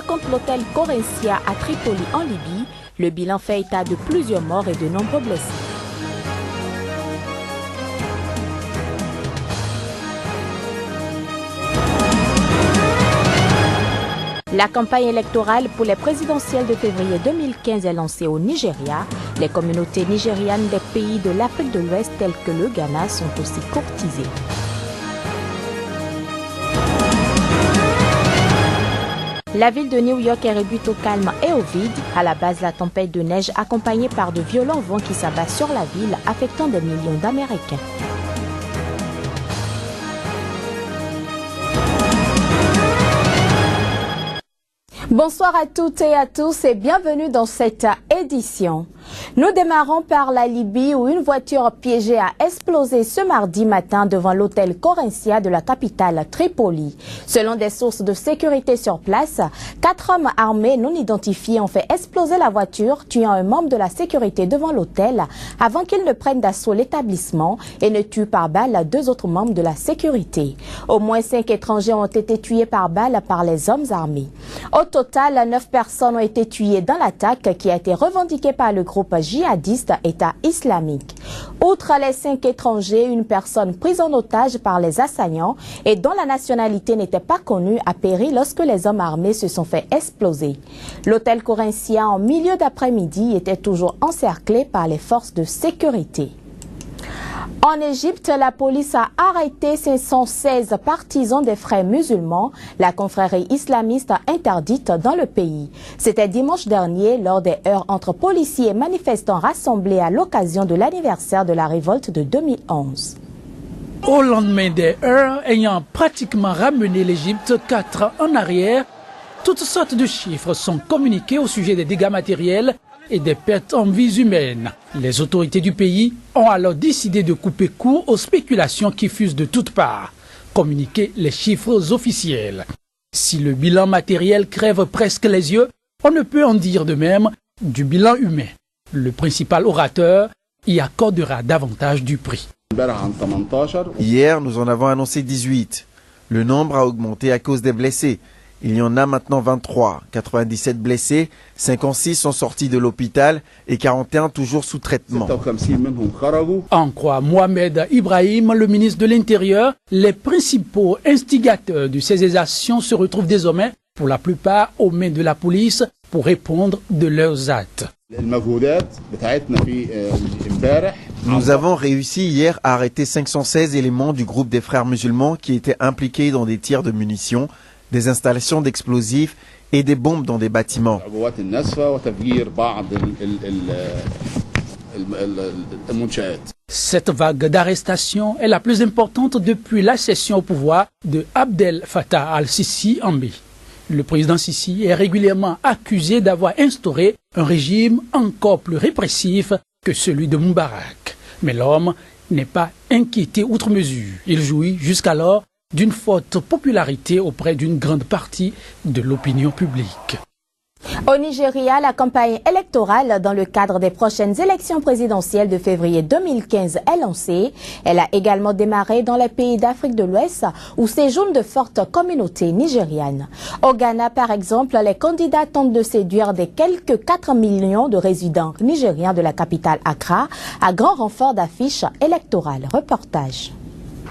contre l'hôtel Corinthia à Tripoli en Libye. Le bilan fait état de plusieurs morts et de nombreux blessés. La campagne électorale pour les présidentielles de février 2015 est lancée au Nigeria. Les communautés nigérianes des pays de l'Afrique de l'Ouest telles que le Ghana sont aussi courtisées. La ville de New York est réduite au calme et au vide. À la base, la tempête de neige accompagnée par de violents vents qui s'abattent sur la ville, affectant des millions d'Américains. Bonsoir à toutes et à tous et bienvenue dans cette édition. Nous démarrons par la Libye où une voiture piégée a explosé ce mardi matin devant l'hôtel Corinthia de la capitale Tripoli. Selon des sources de sécurité sur place, 4 hommes armés non identifiés ont fait exploser la voiture, tuant un membre de la sécurité devant l'hôtel avant qu'ils ne prennent d'assaut l'établissement et ne tuent par balle 2 autres membres de la sécurité. Au moins 5 étrangers ont été tués par balle par les hommes armés. Au total, 9 personnes ont été tuées dans l'attaque qui a été revendiquée par le groupe djihadiste État islamique. Outre les 5 étrangers, une personne prise en otage par les assaillants et dont la nationalité n'était pas connue a péri lorsque les hommes armés se sont fait exploser. L'hôtel Corinthia en milieu d'après-midi était toujours encerclé par les forces de sécurité. En Égypte, la police a arrêté 516 partisans des frères musulmans, la confrérie islamiste interdite dans le pays. C'était dimanche dernier lors des heurts entre policiers et manifestants rassemblés à l'occasion de l'anniversaire de la révolte de 2011. Au lendemain des heurts ayant pratiquement ramené l'Égypte 4 ans en arrière, toutes sortes de chiffres sont communiqués au sujet des dégâts matériels et des pertes en vies humaines. Les autorités du pays ont alors décidé de couper court aux spéculations qui fusent de toutes parts, communiquer les chiffres officiels. Si le bilan matériel crève presque les yeux, on ne peut en dire de même du bilan humain. Le principal orateur y accordera davantage du prix. Hier, nous en avons annoncé 18. Le nombre a augmenté à cause des blessés. Il y en a maintenant 23, 97 blessés, 56 sont sortis de l'hôpital et 41 toujours sous traitement. En croit Mohamed Ibrahim, le ministre de l'Intérieur, les principaux instigateurs de ces exactions se retrouvent désormais, pour la plupart, aux mains de la police pour répondre de leurs actes. Nous avons réussi hier à arrêter 516 éléments du groupe des frères musulmans qui étaient impliqués dans des tirs de munitions, des installations d'explosifs et des bombes dans des bâtiments. Cette vague d'arrestations est la plus importante depuis l'accession au pouvoir de Abdel Fattah al-Sisi en mai. Le président Sisi est régulièrement accusé d'avoir instauré un régime encore plus répressif que celui de Moubarak. Mais l'homme n'est pas inquiété outre mesure. Il jouit jusqu'alors d'une forte popularité auprès d'une grande partie de l'opinion publique. Au Nigeria, la campagne électorale dans le cadre des prochaines élections présidentielles de février 2015 est lancée. Elle a également démarré dans les pays d'Afrique de l'Ouest où séjournent de fortes communautés nigérianes. Au Ghana, par exemple, les candidats tentent de séduire des quelques 4 millions de résidents nigériens de la capitale Accra à grand renfort d'affiches électorales. Reportage.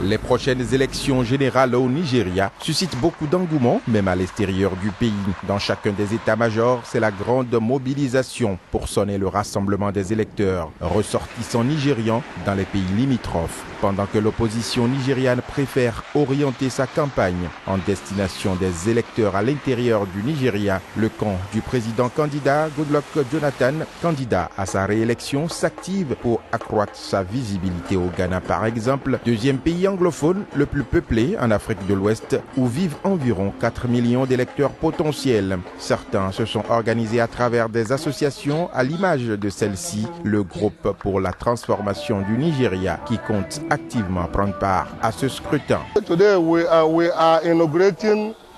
Les prochaines élections générales au Nigeria suscitent beaucoup d'engouement, même à l'extérieur du pays. Dans chacun des états-majors, c'est la grande mobilisation pour sonner le rassemblement des électeurs ressortissants nigérians dans les pays limitrophes. Pendant que l'opposition nigériane préfère orienter sa campagne en destination des électeurs à l'intérieur du Nigeria, le camp du président candidat Goodluck Jonathan, candidat à sa réélection, s'active pour accroître sa visibilité au Ghana par exemple, deuxième pays anglophone le plus peuplé en Afrique de l'Ouest, où vivent environ 4 millions d'électeurs potentiels. Certains se sont organisés à travers des associations à l'image de celle-ci, le groupe pour la transformation du Nigeria, qui compte activement prendre part à ce scrutin.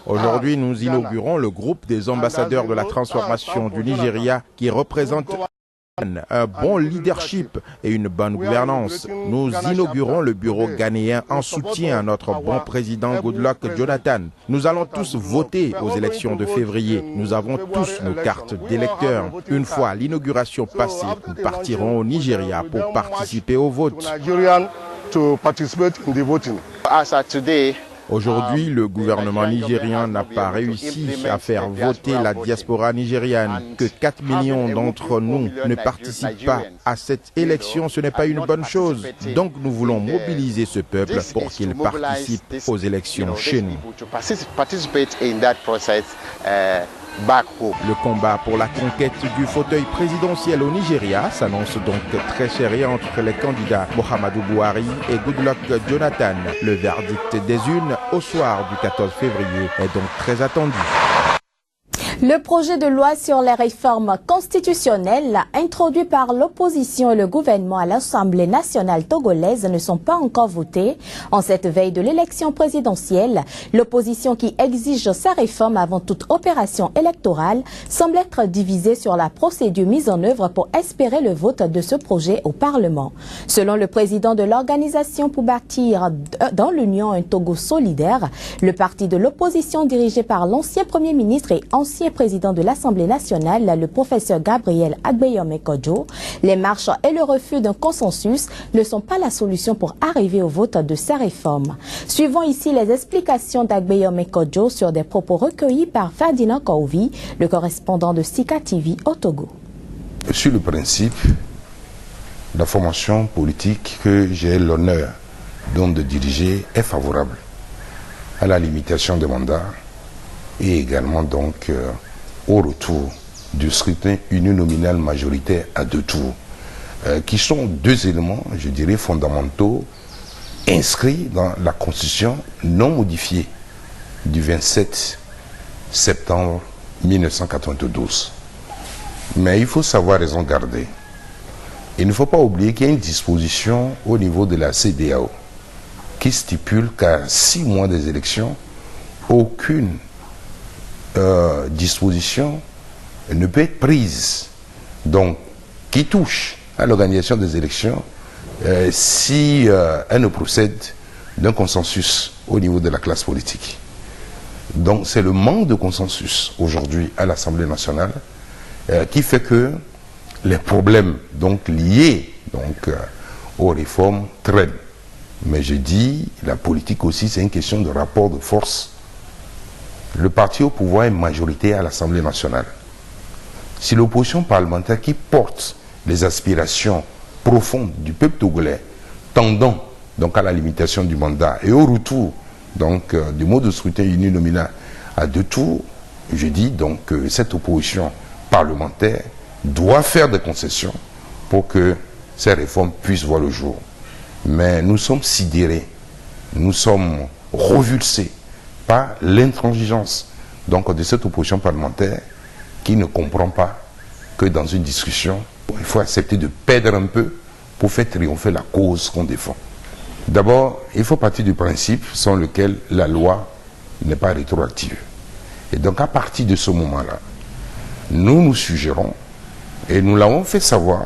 Aujourd'hui, nous inaugurons le groupe des ambassadeurs de la transformation du Nigeria qui représente Un bon leadership et une bonne gouvernance. Nous inaugurons le bureau ghanéen en soutien à notre bon président Goodluck Jonathan. Nous allons tous voter aux élections de février. Nous avons tous nos cartes d'électeurs. Une fois l'inauguration passée, nous partirons au Nigeria pour participer au vote. Aujourd'hui, le gouvernement nigérien n'a pas réussi à faire voter la diaspora nigériane. Que 4 millions d'entre nous ne participent pas à cette élection, ce n'est pas une bonne chose. Donc nous voulons mobiliser ce peuple pour qu'il participe aux élections chez nous. Le combat pour la conquête du fauteuil présidentiel au Nigeria s'annonce donc très serré entre les candidats Muhammadu Buhari et Goodluck Jonathan. Le verdict des urnes au soir du 14 février est donc très attendu. Le projet de loi sur les réformes constitutionnelles introduit par l'opposition et le gouvernement à l'Assemblée nationale togolaise ne sont pas encore votés. En cette veille de l'élection présidentielle, l'opposition qui exige ces réformes avant toute opération électorale semble être divisée sur la procédure mise en œuvre pour espérer le vote de ce projet au Parlement. Selon le président de l'organisation pour bâtir dans l'Union un Togo solidaire, le parti de l'opposition dirigé par l'ancien Premier ministre et ancien président de l'Assemblée nationale, le professeur Gabriel Agbeyome Kodjo, les marches et le refus d'un consensus ne sont pas la solution pour arriver au vote de ces réformes. Suivons ici les explications d'Agbeyome Kodjo sur des propos recueillis par Ferdinand Kouvi, le correspondant de Sika TV au Togo. Sur le principe, la formation politique que j'ai l'honneur donc de diriger est favorable à la limitation des mandats et également donc au retour du scrutin uninominal majoritaire à 2 tours, qui sont 2 éléments, je dirais, fondamentaux, inscrits dans la Constitution non modifiée du 27 septembre 1992. Mais il faut savoir raison garder. Il ne faut pas oublier qu'il y a une disposition au niveau de la CEDEAO qui stipule qu'à 6 mois des élections, aucune disposition ne peut être prise, donc qui touche à l'organisation des élections si elle ne procède d'un consensus au niveau de la classe politique. Donc c'est le manque de consensus aujourd'hui à l'Assemblée nationale qui fait que les problèmes donc liés donc aux réformes traînent. Mais je dis, la politique aussi, c'est une question de rapport de force. Le parti au pouvoir est majoritaire à l'Assemblée nationale. Si l'opposition parlementaire qui porte les aspirations profondes du peuple togolais, tendant donc à la limitation du mandat et au retour donc du mode de scrutin uninominal à 2 tours, je dis donc que cette opposition parlementaire doit faire des concessions pour que ces réformes puissent voir le jour. Mais nous sommes sidérés, nous sommes revulsés par l'intransigeance donc de cette opposition parlementaire qui ne comprend pas que dans une discussion, il faut accepter de perdre un peu pour faire triompher la cause qu'on défend. D'abord, il faut partir du principe sans lequel la loi n'est pas rétroactive. Et donc à partir de ce moment-là, nous suggérons, et nous l'avons fait savoir,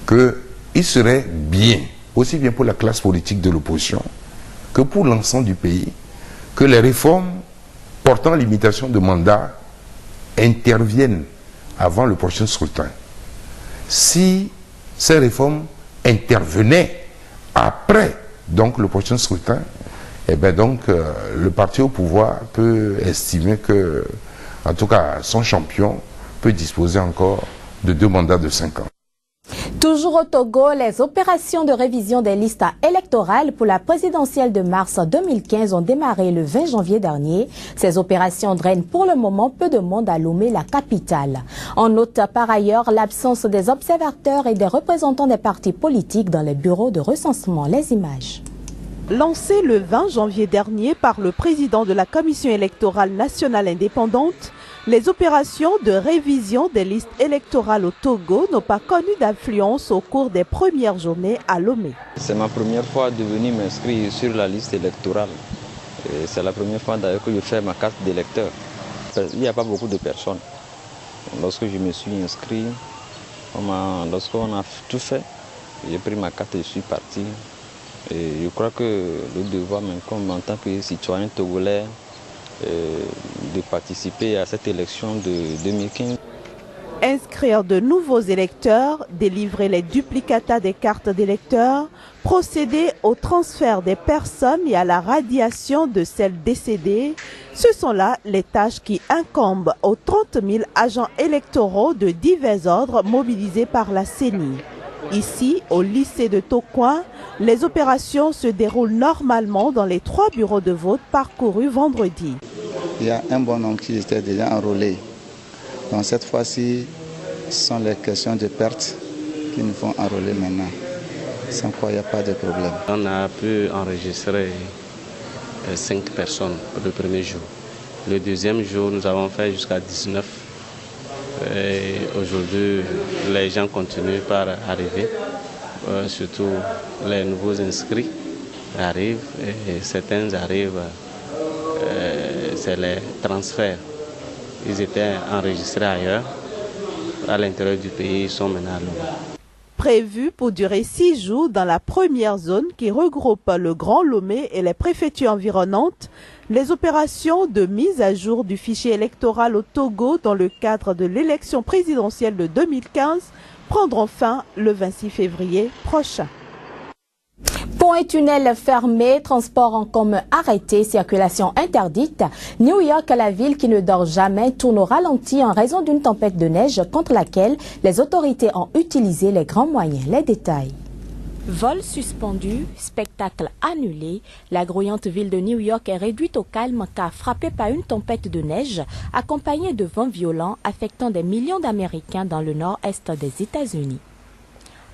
qu'il serait bien, aussi bien pour la classe politique de l'opposition que pour l'ensemble du pays, que les réformes portant limitation de mandat interviennent avant le prochain scrutin. Si ces réformes intervenaient après donc le prochain scrutin, eh bien donc le parti au pouvoir peut estimer que, en tout cas, son champion peut disposer encore de 2 mandats de 5 ans. Toujours au Togo, les opérations de révision des listes électorales pour la présidentielle de mars 2015 ont démarré le 20 janvier dernier. Ces opérations drainent pour le moment peu de monde à Lomé, la capitale. On note par ailleurs l'absence des observateurs et des représentants des partis politiques dans les bureaux de recensement. Les images. Lancé le 20 janvier dernier par le président de la Commission électorale nationale indépendante, les opérations de révision des listes électorales au Togo n'ont pas connu d'affluence au cours des premières journées à Lomé. C'est ma première fois de venir m'inscrire sur la liste électorale. C'est la première fois d'ailleurs que je fais ma carte d'électeur. Il n'y a pas beaucoup de personnes. Lorsque je me suis inscrit, Lorsqu'on a tout fait, j'ai pris ma carte et je suis parti. Et je crois que le devoir m'incombe en tant que citoyen togolais de participer à cette élection de 2015. Inscrire de nouveaux électeurs, délivrer les duplicata des cartes d'électeurs, procéder au transfert des personnes et à la radiation de celles décédées, ce sont là les tâches qui incombent aux 30 000 agents électoraux de divers ordres mobilisés par la CENI. Ici, au lycée de Tokoin, les opérations se déroulent normalement dans les 3 bureaux de vote parcourus vendredi. Il y a un bon nombre qui était déjà enrôlés. Donc cette fois-ci, ce sont les questions de perte qui nous font enrôler maintenant. Sans quoi il n'y a pas de problème. On a pu enregistrer 5 personnes pour le premier jour. Le deuxième jour, nous avons fait jusqu'à 19. Et aujourd'hui, les gens continuent par arriver. Surtout les nouveaux inscrits arrivent et certains arrivent, c'est les transferts. Ils étaient enregistrés ailleurs, à l'intérieur du pays, ils sont maintenant à Lomé. Prévu pour durer 6 jours dans la première zone qui regroupe le Grand Lomé et les préfectures environnantes, les opérations de mise à jour du fichier électoral au Togo dans le cadre de l'élection présidentielle de 2015 prendront fin le 26 février prochain. Ponts et tunnels fermés, transport en commun arrêté, circulation interdite. New York, la ville qui ne dort jamais, tourne au ralenti en raison d'une tempête de neige contre laquelle les autorités ont utilisé les grands moyens. Les détails. Vols suspendus, spectacle annulé, la grouillante ville de New York est réduite au calme car frappée par une tempête de neige accompagnée de vents violents affectant des millions d'Américains dans le nord-est des États-Unis.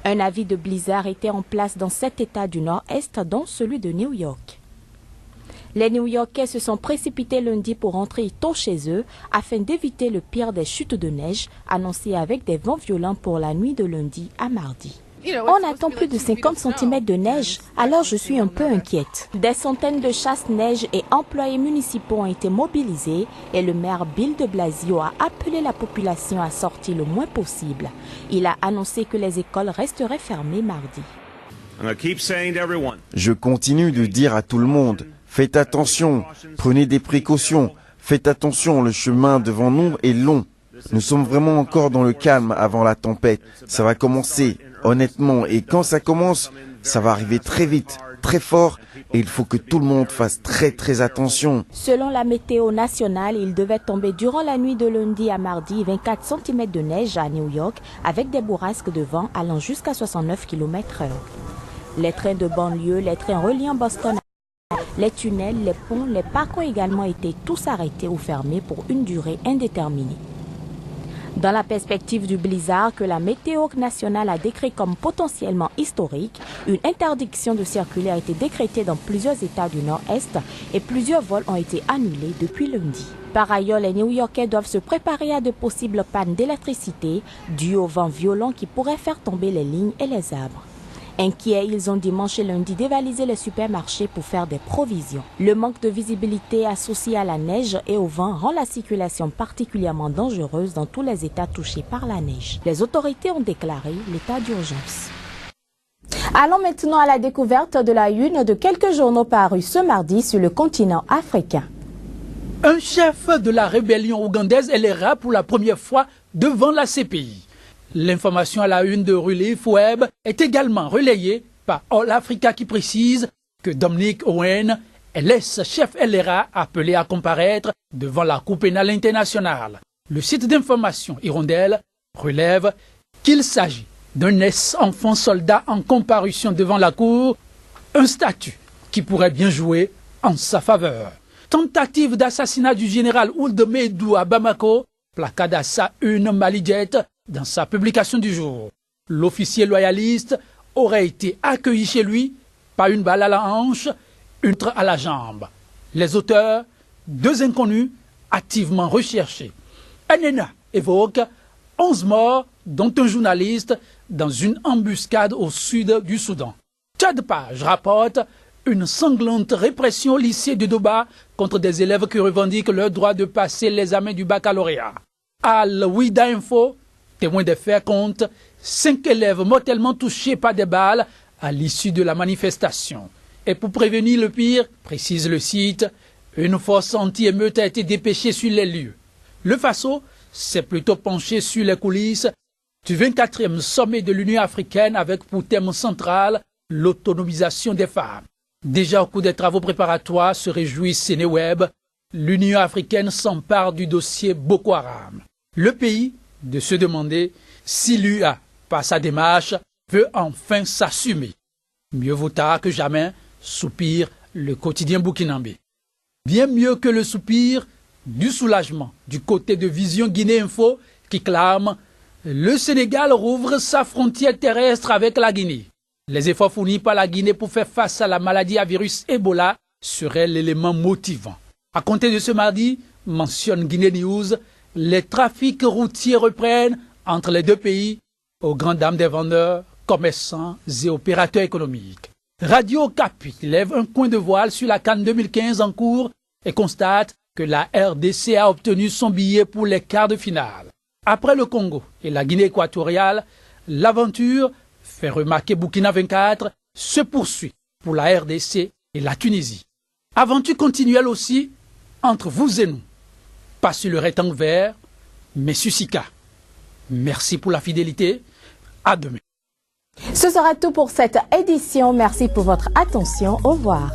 Un avis de blizzard était en place dans 7 États du nord-est, dont celui de New York. Les New-Yorkais se sont précipités lundi pour rentrer tôt chez eux afin d'éviter le pire des chutes de neige annoncées avec des vents violents pour la nuit de lundi à mardi. On attend plus de 50 cm de neige, alors je suis un peu inquiète. Des centaines de chasse-neige et employés municipaux ont été mobilisés et le maire Bill de Blasio a appelé la population à sortir le moins possible. Il a annoncé que les écoles resteraient fermées mardi. Je continue de dire à tout le monde, faites attention, prenez des précautions, faites attention, le chemin devant nous est long. Nous sommes vraiment encore dans le calme avant la tempête. Ça va commencer, honnêtement, et quand ça commence, ça va arriver très vite, très fort, et il faut que tout le monde fasse très attention. Selon la météo nationale, il devait tomber durant la nuit de lundi à mardi 24 cm de neige à New York, avec des bourrasques de vent allant jusqu'à 69 km/h. Les trains de banlieue, les trains reliant Boston, les tunnels, les ponts, les parcs ont également été tous arrêtés ou fermés pour une durée indéterminée. Dans la perspective du blizzard que la météo nationale a décrit comme potentiellement historique, une interdiction de circuler a été décrétée dans plusieurs États du Nord-Est et plusieurs vols ont été annulés depuis lundi. Par ailleurs, les New-Yorkais doivent se préparer à de possibles pannes d'électricité dues au vent violent qui pourrait faire tomber les lignes et les arbres. Inquiets, ils ont dimanche et lundi dévalisé les supermarchés pour faire des provisions. Le manque de visibilité associé à la neige et au vent rend la circulation particulièrement dangereuse dans tous les États touchés par la neige. Les autorités ont déclaré l'état d'urgence. Allons maintenant à la découverte de la une de quelques journaux parus ce mardi sur le continent africain. Un chef de la rébellion ougandaise LRA pour la première fois devant la CPI. L'information à la une de Relief Web est également relayée par All Africa qui précise que Dominic Owen est l'ex-chef LRA appelé à comparaître devant la Cour pénale internationale. Le site d'information Hirondelle relève qu'il s'agit d'un ex-enfant soldat en comparution devant la Cour, un statut qui pourrait bien jouer en sa faveur. Tentative d'assassinat du général Ould Meidou à Bamako, placade à sa une Malijet dans sa publication du jour. L'officier loyaliste aurait été accueilli chez lui par une balle à la hanche, une autre à la jambe. Les auteurs, 2 inconnus activement recherchés. NNA évoque 11 morts, dont un journaliste, dans une embuscade au sud du Soudan. Tchad Page rapporte une sanglante répression au lycée de Doba contre des élèves qui revendiquent leur droit de passer l'examen du baccalauréat. Al-Wida Info témoins des faits comptent 5 élèves mortellement touchés par des balles à l'issue de la manifestation. Et pour prévenir le pire, précise le site, une force anti-émeute a été dépêchée sur les lieux. Le Faso s'est plutôt penché sur les coulisses du 24e sommet de l'Union africaine avec pour thème central l'autonomisation des femmes. Déjà au cours des travaux préparatoires, se réjouit Sénéweb, l'Union africaine s'empare du dossier Boko Haram. Le pays de se demander si l'UA, par sa démarche, veut enfin s'assumer. Mieux vaut tard que jamais, soupire le quotidien burkinabé. Bien mieux que le soupir du soulagement du côté de Vision Guinée Info qui clame « Le Sénégal rouvre sa frontière terrestre avec la Guinée ». Les efforts fournis par la Guinée pour faire face à la maladie à virus Ebola seraient l'élément motivant. À compter de ce mardi, mentionne Guinée News, les trafics routiers reprennent entre les deux pays aux grandes dames des vendeurs, commerçants et opérateurs économiques. Radio Okapi lève un coin de voile sur la CAN 2015 en cours et constate que la RDC a obtenu son billet pour les quarts de finale. Après le Congo et la Guinée équatoriale, l'aventure, fait remarquer Burkina 24, se poursuit pour la RDC et la Tunisie. Aventure continuelle aussi entre vous et nous. Pas sur le rectangle vert, mais sur Sika. Merci pour la fidélité. À demain. Ce sera tout pour cette édition. Merci pour votre attention. Au revoir.